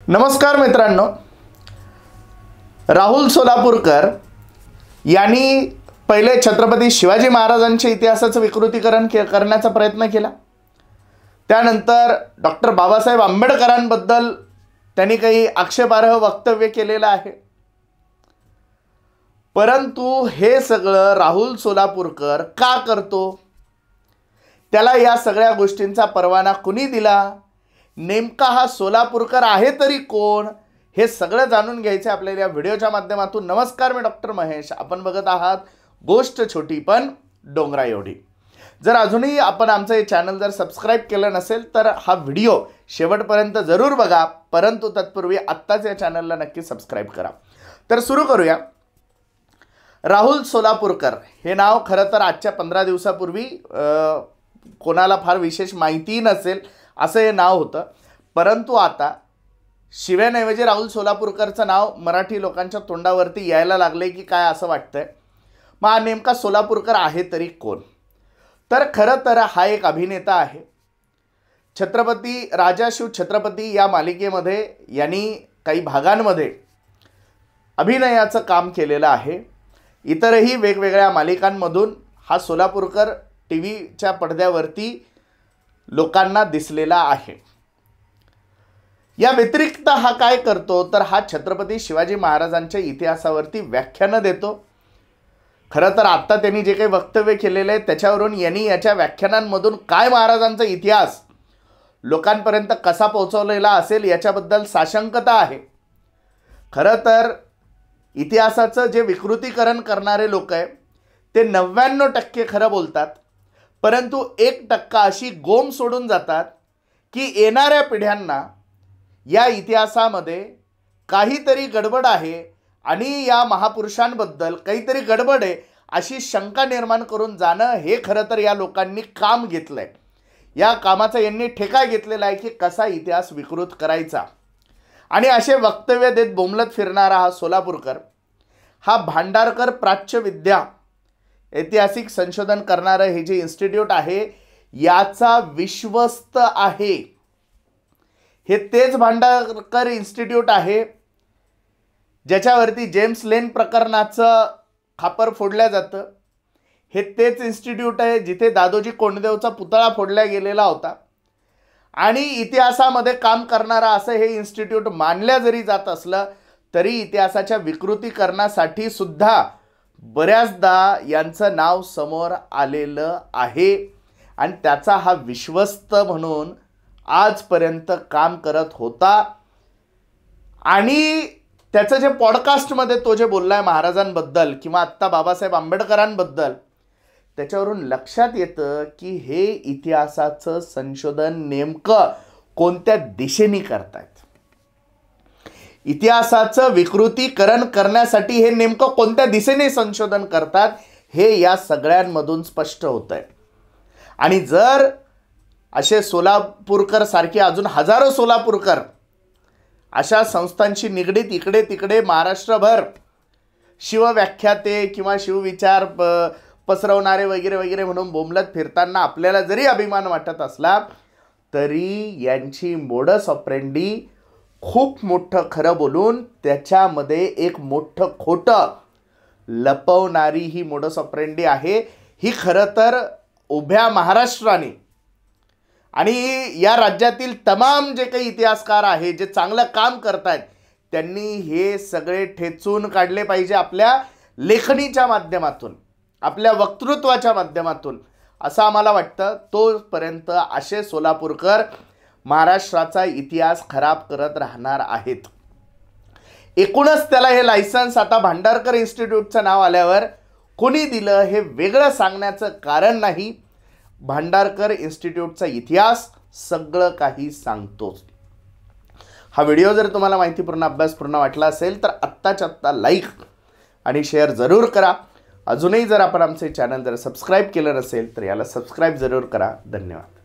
नमस्कार मित्रांनो, राहुल सोलापूरकर यांनी पहिले छत्रपती शिवाजी महाराजांच्या इतिहासाचं विकृतीकरण करण्याचा प्रयत्न केला। त्यानंतर डॉक्टर बाबासाहेब आंबेडकरांबद्दल त्यांनी काही आक्षेपार्ह वक्तव्य केलेलं आहे। परंतु हे सगळं राहुल सोलापूरकर का करतो? त्याला या सगळ्या गोष्टींचा परवाना कुणी दिला? नेमका हा सोलापूरकर आहे तरी कोण? हे सगळं जाणून घ्यायचं आपल्याला या व्हिडिओच्या माध्यमातून। नमस्कार, मी डॉक्टर महेश। आपण बघत आहात गोष्ट छोटी पण डोंगरा एवढी। जर अजूनही आपण आमचं हे चॅनल जर सबस्क्राइब केलं नसेल तर हा व्हिडिओ शेवटपर्यंत जरूर बघा, परंतु तत्पूर्वी आत्ताच या चॅनलला नक्की सबस्क्राइब करा। तर सुरू करूया। राहुल सोलापूरकर हे नाव खरं तर आजच्या 15 दिवसापूर्वी कोणाला फार विशेष माहिती नसेल असं हे नाव होतं, परंतु आता शिव्याऐवजी राहुल सोलापूरकरचं नाव मराठी लोकांच्या तोंडावरती यायला लागले की काय असं वाटतंय। मग हा नेमका सोलापूरकर आहे तरी कोण? तर खरं तर हा एक अभिनेता आहे। छत्रपती राजा शिव छत्रपती या मालिकेमध्ये यांनी काही भागांमध्ये अभिनयाचं काम केलेलं आहे। इतरही वेगवेगळ्या मालिकांमधून हा सोलापूरकर टीव्हीच्या पडद्यावरती लोकांना दिसलेला आहे। या व्यतिरिक्त हा काय करतो तर हा छत्रपती शिवाजी महाराजांच्या इतिहासावरती व्याख्यानं देतो। खरं तर आता त्यांनी जे काही वक्तव्य केलेले आहे त्याच्यावरून यांनी याच्या व्याख्यानांमधून काय महाराजांचा इतिहास लोकांपर्यंत कसा पोहोचवलेला असेल याच्याबद्दल साशंकता आहे। खरं तर इतिहासाचं जे विकृतीकरण करणारे लोक आहे ते 99% खरं बोलतात, परंतु 1% अशी गोम सोडून जातात की येणाऱ्या पिढ्यांना या इतिहासामध्ये काहीतरी गडबड आहे आणि या महापुरुषांबद्दल काहीतरी गडबड आहे अशी शंका निर्माण करून जाणं हे खरं तर या लोकांनी काम घेतलं आहे। या कामाचा यांनी ठेका घेतलेला आहे की कसा इतिहास विकृत करायचा। आणि असे वक्तव्य देत बोंबलत फिरणारा हा सोलापूरकर हा भांडारकर प्राच्य विद्या ऐतिहासिक संशोधन करणारं हे जे इन्स्टिट्यूट आहे याचा विश्वस्त आहे। हे तेच भांडारकर इन्स्टिट्यूट आहे ज्याच्यावरती जेम्स लेन प्रकरणाचं खापर फोडल्या जातं। हे तेच इन्स्टिट्यूट आहे जिथे दादोजी कोंडदेवचा पुतळा फोडला गेलेला होता। आणि इतिहासामध्ये काम करणारा असं हे इन्स्टिट्यूट मानल्या जरी जात असलं तरी इतिहासाच्या विकृतीकरणासाठी सुद्धा बऱ्याचदा यांचं नाव समोर आलेलं आहे आणि त्याचा हा विश्वस्त म्हणून आजपर्यंत काम करत होता। आणि त्याचं जे पॉडकास्टमध्ये तो जे बोललाय महाराजांबद्दल किंवा आत्ता बाबासाहेब आंबेडकरांबद्दल, त्याच्यावरून लक्षात येतं की हे इतिहासाचं संशोधन नेमकं कोणत्या दिशेने करतायत। इतिहासाचं विकृतीकरण करण्यासाठी हे नेमकं कोणत्या दिशेने संशोधन करतात हे या सगळ्यांमधून स्पष्ट होतंय। आणि जर असे सोलापूरकर सारखे अजून हजारो सोलापूरकर अशा संस्थांशी निगडीत इकडे तिकडे महाराष्ट्रभर शिवव्याख्याते किंवा शिवविचार पसरवणारे वगैरे वगैरे म्हणून बोंबलत फिरताना आपल्याला जरी अभिमान वाटत असला तरी यांची मोडस ऑपरेंडी खूप मोठं खरं बोलून त्याच्यामध्ये एक मोठं खोटं लपवणारी ही मोडस ऑपरेंडी आहे। ही खरं तर उभ्या महाराष्ट्राने आणि या राज्यातील तमाम जे काही इतिहासकार आहे जे चांगलं काम करतायत त्यांनी हे सगळे ठेचून काढले पाहिजे आपल्या लेखणीच्या माध्यमातून, आपल्या वक्तृत्वाच्या माध्यमातून, असं आम्हाला वाटतं। तोपर्यंत असे सोलापूरकर महाराष्ट्राचा इतिहास खराब करत राहणार आहेत। एकूणच त्याला हे लायसन्स आता भांडारकर इन्स्टिट्यूटचं नाव आल्यावर कोणी दिलं हे वेगळं सांगण्याचं कारण नाही। भांडारकर इन्स्टिट्यूटचा इतिहास सगळं काही सांगतोच। हा व्हिडिओ जर तुम्हाला माहितीपूर्ण अभ्यासपूर्ण वाटला असेल तर आत्ताच्या आत्ता लाईक आणि शेअर जरूर करा। अजूनही जर आपण आमचे चॅनल जर सबस्क्राईब केलं नसेल तर याला सबस्क्राईब जरूर करा। धन्यवाद।